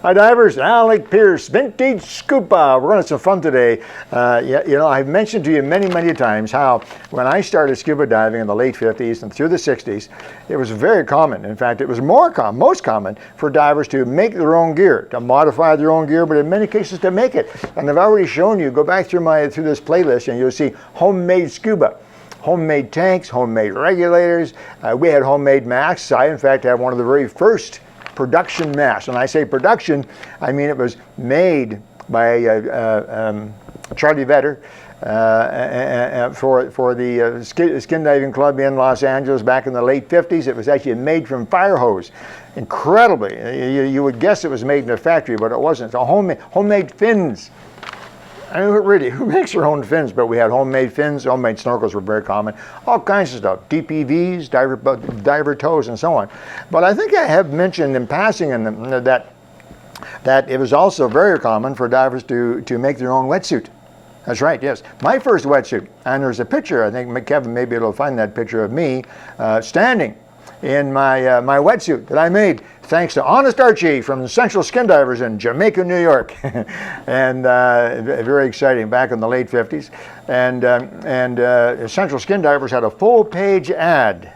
Hi divers, Alec, Peirce, Vintage Scuba. We're going to have some fun today. You know, I've mentioned to you many times how when I started scuba diving in the late 50s and through the 60s, it was very common. In fact, it was most common for divers to make their own gear, to modify their own gear, but in many cases to make it. And I've already shown you, go back through this playlist and you'll see homemade scuba. Homemade tanks, homemade regulators. We had homemade masks. I, in fact, had one of the very first production masks. When I say production, I mean it was made by Charlie Vetter for the skin diving club in Los Angeles back in the late 50s. It was actually made from fire hose. Incredibly, you would guess it was made in a factory, but it wasn't. So homemade fins. I mean, really, who makes their own fins? But we had homemade fins, homemade snorkels were very common, all kinds of stuff, DPVs, diver toes, and so on. But I think I have mentioned in passing that it was also very common for divers to make their own wetsuit. That's right, yes. My first wetsuit, and there's a picture, I think Kevin may be able to find that picture of me standing in my wetsuit that I made thanks to Honest Archie from the Central Skindivers in Jamaica, New York. And very exciting, back in the late 50s. And Central Skindivers had a full-page ad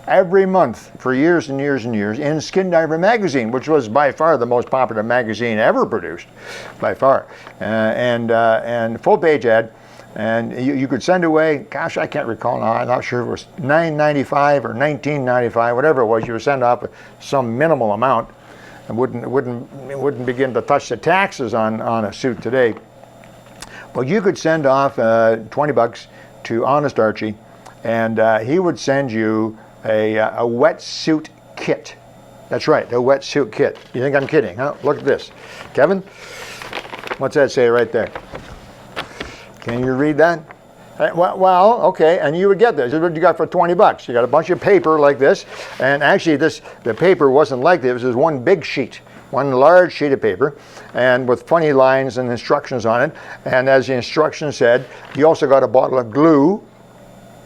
every month for years and years and years in Skindiver magazine, which was by far the most popular magazine ever produced, by far. And full-page ad. And you could send away, gosh, I can't recall now, I'm not sure if it was $9.95 or $19.95, whatever it was. You would send off some minimal amount and wouldn't begin to touch the taxes on a suit today. But you could send off 20 bucks to Honest Archie, and he would send you a wetsuit kit. That's right, a wetsuit kit. You think I'm kidding, huh? Look at this. Kevin, what's that say right there? Can you read that? Well, okay, and you would get this. This is what you got for 20 bucks. You got a bunch of paper like this, and actually the paper wasn't like this. It was just one big sheet, one large sheet of paper, and with funny lines and instructions on it. And as the instructions said, you also got a bottle of glue.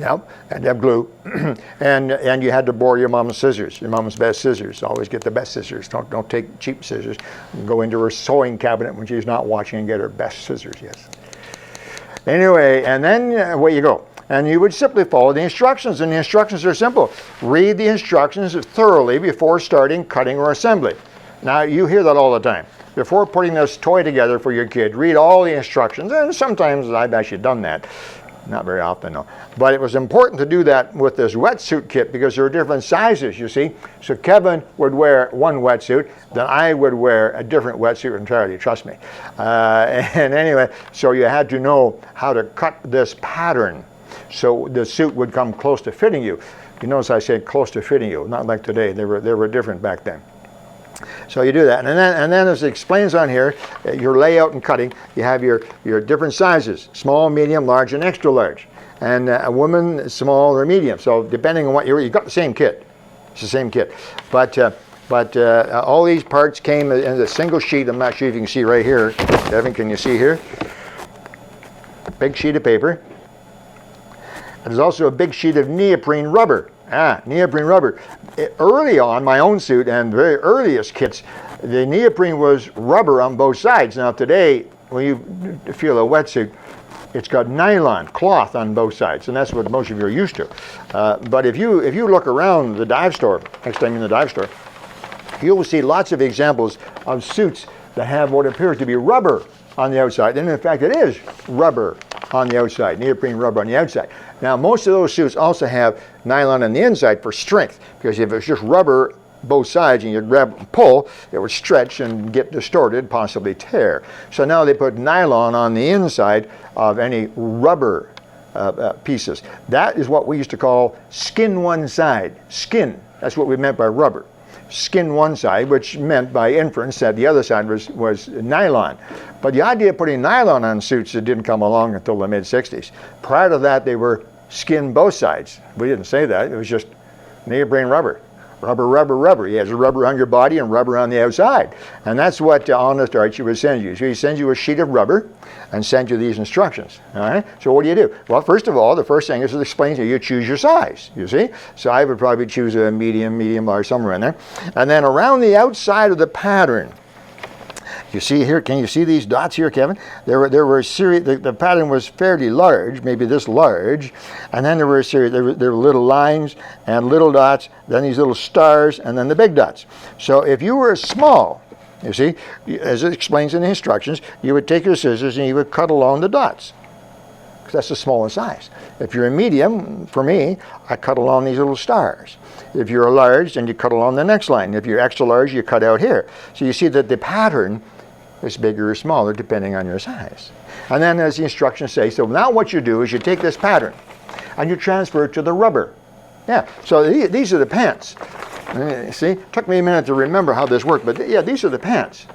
Yep, and have glue, and you had to borrow your mom's scissors, your mom's best scissors. Always get the best scissors. Don't take cheap scissors. Go into her sewing cabinet when she's not watching and get her best scissors. Yes. Anyway, and then away you go. And you would simply follow the instructions, and the instructions are simple. Read the instructions thoroughly before starting cutting or assembly. Now, you hear that all the time. Before putting this toy together for your kid, read all the instructions, and sometimes I've actually done that. Not very often, though. But it was important to do that with this wetsuit kit because there are different sizes, you see. So Kevin would wear one wetsuit, then I would wear a different wetsuit entirely, trust me. And anyway, so you had to know how to cut this pattern so the suit would come close to fitting you. You notice I said close to fitting you, not like today. They were different back then. So you do that, and then as it explains on here, your layout and cutting, you have your different sizes, small, medium, large, and extra large. And a woman, small or medium. So depending on what you got the same kit. It's the same kit. But all these parts came in a single sheet. I'm not sure if you can see right here. Devin, can you see here? Big sheet of paper. There's also a big sheet of neoprene rubber. Neoprene rubber. Early on, my own suit and very earliest kits, the neoprene was rubber on both sides. Now today, when you feel a wetsuit, it's got nylon cloth on both sides, and that's what most of you are used to. But if you look around the dive store, next time in the dive store, you will see lots of examples of suits that have what appears to be rubber on the outside, and in fact it is rubber on the outside, neoprene rubber on the outside. Now most of those suits also have nylon on the inside for strength, because if it's just rubber both sides and you grab and pull, it would stretch and get distorted, possibly tear. So now they put nylon on the inside of any rubber pieces. That is what we used to call skin one side. Skin, that's what we meant by rubber. Skin one side, which meant by inference that the other side was nylon. But the idea of putting nylon on suits didn't come along until the mid-60s. Prior to that, they were skin both sides. We didn't say that. It was just neoprene rubber. Rubber, rubber, rubber. He has rubber on your body and rubber on the outside. And that's what Honest Archie would send you. So he sends you a sheet of rubber and sends you these instructions. All right? So what do? Well, first of all, the first thing is it explains to you, you choose your size, you see? So I would probably choose a medium, medium large, somewhere in there. And then around the outside of the pattern, you see here, can you see these dots here, Kevin? There were a series, the pattern was fairly large, maybe this large, and then there were a series, there were little lines and little dots, then these little stars, and then the big dots. So if you were small, you see, as it explains in the instructions, you would take your scissors and you would cut along the dots, because that's the smallest size. If you're a medium, for me, I cut along these little stars. If you're a large, then you cut along the next line. If you're extra large, you cut out here. So you see that the pattern is bigger or smaller depending on your size. And then as the instructions say, so now what you do is you take this pattern and you transfer it to the rubber. Yeah, so these are the pants. See, it took me a minute to remember how this worked, but yeah, these are the pants.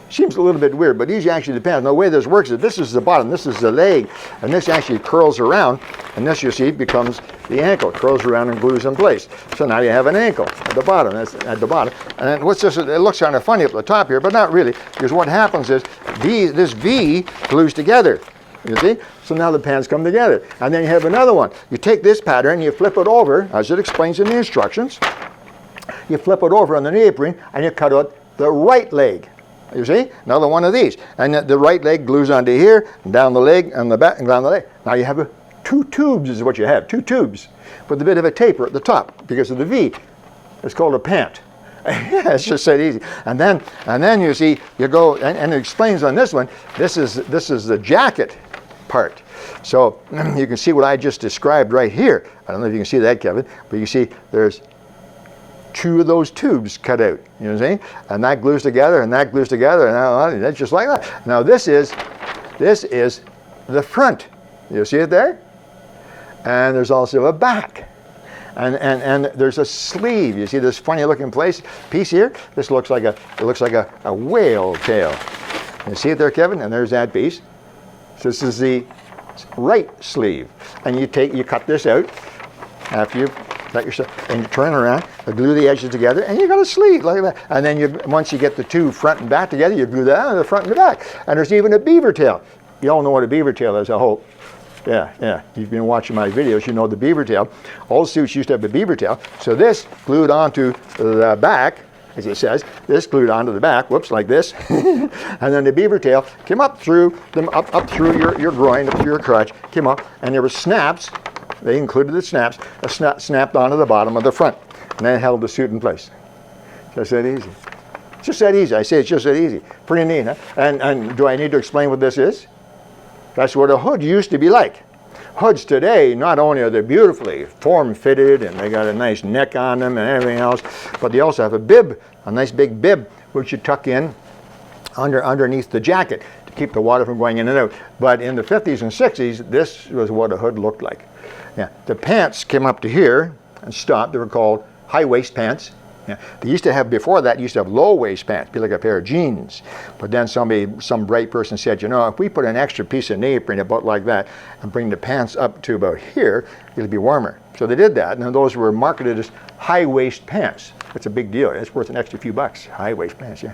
Seems a little bit weird, but these actually the pants. The way this works is this is the bottom, this is the leg, and this actually curls around, and this, you see, becomes the ankle. It curls around and glues in place. So now you have an ankle at the bottom. That's at the bottom. And then what's this? It looks kind of funny up the top here, but not really, because what happens is this V glues together. You see? So now the pants come together. And then you have another one. You take this pattern, you flip it over, as it explains in the instructions. You flip it over on the neoprene, and you cut out the right leg. You see? Another one of these. And the right leg glues onto here, and down the leg, and the back, and down the leg. Now you have two tubes is what you have, two tubes, with a bit of a taper at the top because of the V. It's called a pant. Yeah, it's just that easy. And then you see, you go, and it explains on this one, this is the jacket part. So you can see what I just described right here. I don't know if you can see that, Kevin, but you see there's two of those tubes cut out, you know what I'm saying? And that glues together, and that glues together, and that's just like that. Now this is the front. You see it there? And there's also a back. And there's a sleeve. You see this funny looking piece here? This looks like a whale tail. You see it there, Kevin? And there's that piece. So this is the right sleeve. And you cut this out after you've got yourself, and you turn around, you glue the edges together, and you got a sleeve like that. And then once you get the two front and back together, you glue that on the front and the back. And there's even a beaver tail. You all know what a beaver tail is, I hope. Yeah. You've been watching my videos, you know the beaver tail. All suits used to have a beaver tail. So this glued onto the back, as it says, this glued onto the back, whoops, like this. And then the beaver tail came up through up through your groin, up through your crotch, came up, and there were snaps. They included the snaps, snapped onto the bottom of the front, and then held the suit in place. Just that easy. It's just that easy. I say it's just that easy. Pretty neat, huh? And do I need to explain what this is? That's what a hood used to be like. Hoods today, not only are they beautifully form-fitted and they got a nice neck on them and everything else, but they also have a bib, a nice big bib, which you tuck in underneath the jacket to keep the water from going in and out. But in the 50s and 60s, this was what a hood looked like. Yeah, the pants came up to here and stopped. They were called high-waist pants. Yeah. They used to have, before that, used to have low-waist pants, be like a pair of jeans. But then some bright person said, you know, if we put an extra piece of neoprene about like that and bring the pants up to about here, it'll be warmer. So they did that, and those were marketed as high-waist pants. It's a big deal. It's worth an extra few bucks. High-waist pants, yeah.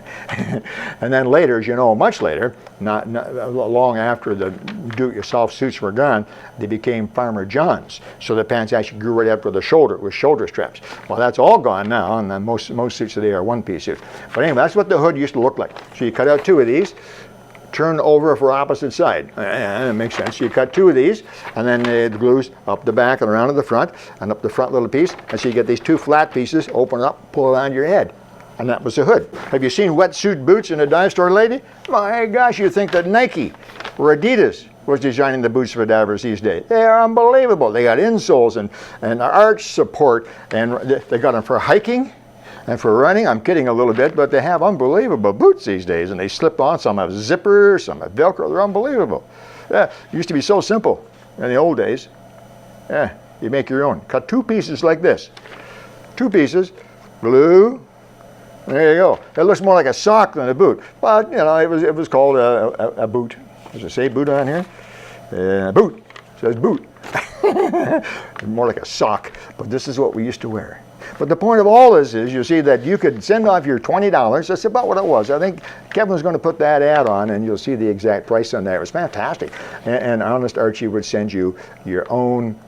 And then later, as you know, much later, not long after the do-it-yourself suits were gone, they became Farmer John's. So the pants actually grew right up to the shoulder with shoulder straps. Well, that's all gone now, and then most suits today are one-piece suits. But anyway, that's what the hood used to look like. So you cut out two of these, turn over for opposite side. And it makes sense. So you cut two of these, and then it glues up the back and around to the front, and up the front little piece. And so you get these two flat pieces, open it up, pull it on your head. And that was the hood. Have you seen wetsuit boots in a dive store lately? My gosh, you'd think that Nike or Adidas was designing the boots for divers these days. They are unbelievable. They got insoles and arch support, and they got them for hiking. And for running, I'm kidding a little bit, but they have unbelievable boots these days, and they slip on. Some have zippers, some have Velcro. They're unbelievable. Yeah, it used to be so simple in the old days. Yeah, you make your own. Cut two pieces like this. Two pieces, glue. There you go. It looks more like a sock than a boot, but you know it was called a boot. Does it say boot on here? Boot. It says boot. More like a sock, but this is what we used to wear. But the point of all this is, you see that you could send off your $20. That's about what it was. I think Kevin's going to put that ad on, and you'll see the exact price on that. It was fantastic. And Honest Archie would send you your own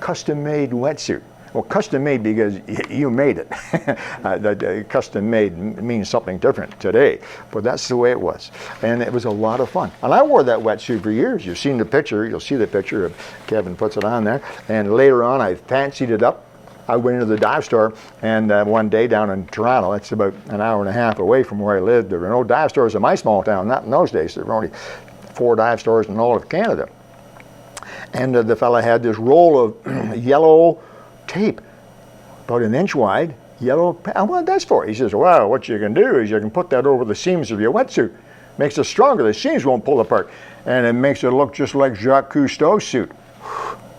custom-made wetsuit. Well, custom made because you made it. Custom made means something different today, but that's the way it was. And it was a lot of fun. And I wore that wetsuit for years. You've seen the picture. You'll see the picture of Kevin puts it on there. And later on, I fancied it up. I went into the dive store, and one day down in Toronto, it's about an hour and a half away from where I lived. There were no dive stores in my small town, not in those days. There were only 4 dive stores in all of Canada. And the fella had this roll of yellow tape, about an inch wide, yellow. What that's for? He says, well, what you can do is you can put that over the seams of your wetsuit. Makes it stronger. The seams won't pull apart. And it makes it look just like Jacques Cousteau's suit.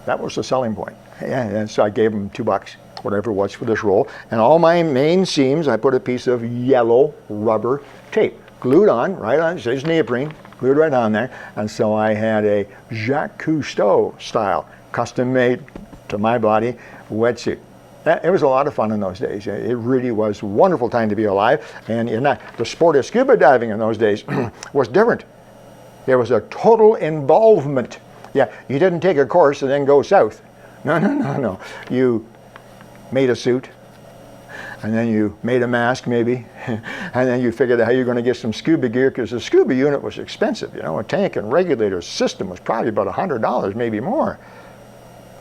That was the selling point. Yeah, and so I gave him $2, whatever it was, for this roll. And all my main seams, I put a piece of yellow rubber tape, glued on, right on, it says neoprene, glued right on there. And so I had a Jacques Cousteau style, custom made to my body wetsuit. It was a lot of fun in those days. It really was a wonderful time to be alive. And the sport of scuba diving in those days was different. There was a total involvement. Yeah, you didn't take a course and then go south. No. You made a suit, and then you made a mask maybe, and then you figured out how you're going to get some scuba gear, because the scuba unit was expensive. A tank and regulator system was probably about $100, maybe more.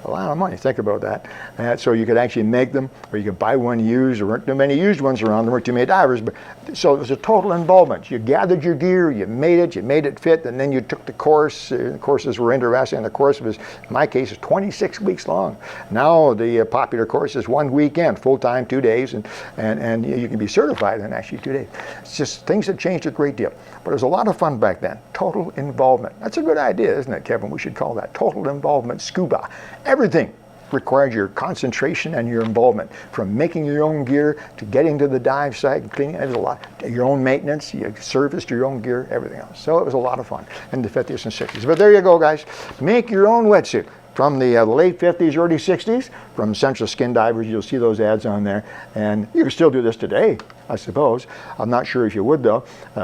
A lot of money, think about that. So you could actually make them, or you could buy one used. There weren't too many used ones around. There weren't too many divers, but so it was a total involvement. You gathered your gear, you made it fit, and then you took the course. Courses were interesting. The course was, in my case, 26 weeks long. Now the popular course is 1 weekend, full-time, 2 days, and you can be certified in actually 2 days. It's just, things have changed a great deal. But it was a lot of fun back then. Total involvement. That's a good idea, isn't it, Kevin? We should call that total involvement scuba. Everything requires your concentration and your involvement, from making your own gear to getting to the dive site and cleaning. There's a lot. Your own maintenance, you serviced your own gear, everything else. So it was a lot of fun in the 50s and 60s. But there you go, guys. Make your own wetsuit. From the late 50s, early 60s, from Central Skin Divers, you'll see those ads on there. And you can still do this today, I suppose. I'm not sure if you would, though.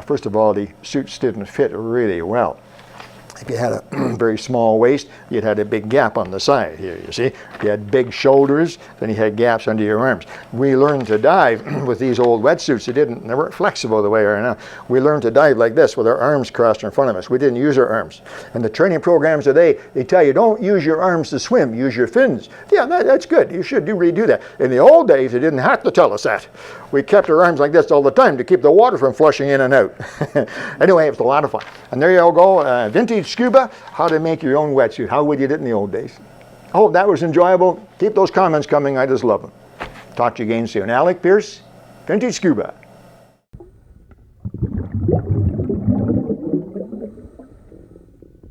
First of all, the suits didn't fit really well. If you had a very small waist, you'd had a big gap on the side here, you see. You had big shoulders, then you had gaps under your arms. We learned to dive with these old wetsuits. They weren't flexible the way they are now. We learned to dive like this with our arms crossed in front of us. We didn't use our arms. And the training programs today, they tell you, don't use your arms to swim, use your fins. Yeah, that's good. You should redo that. In the old days, they didn't have to tell us that. We kept our arms like this all the time to keep the water from flushing in and out. Anyway, it was a lot of fun. And there you all go. Vintage Scuba, how to make your own wetsuit. How we did it in the old days. I hope that was enjoyable. Keep those comments coming. I just love them. Talk to you again soon. Alec, Peirce, Vintage Scuba.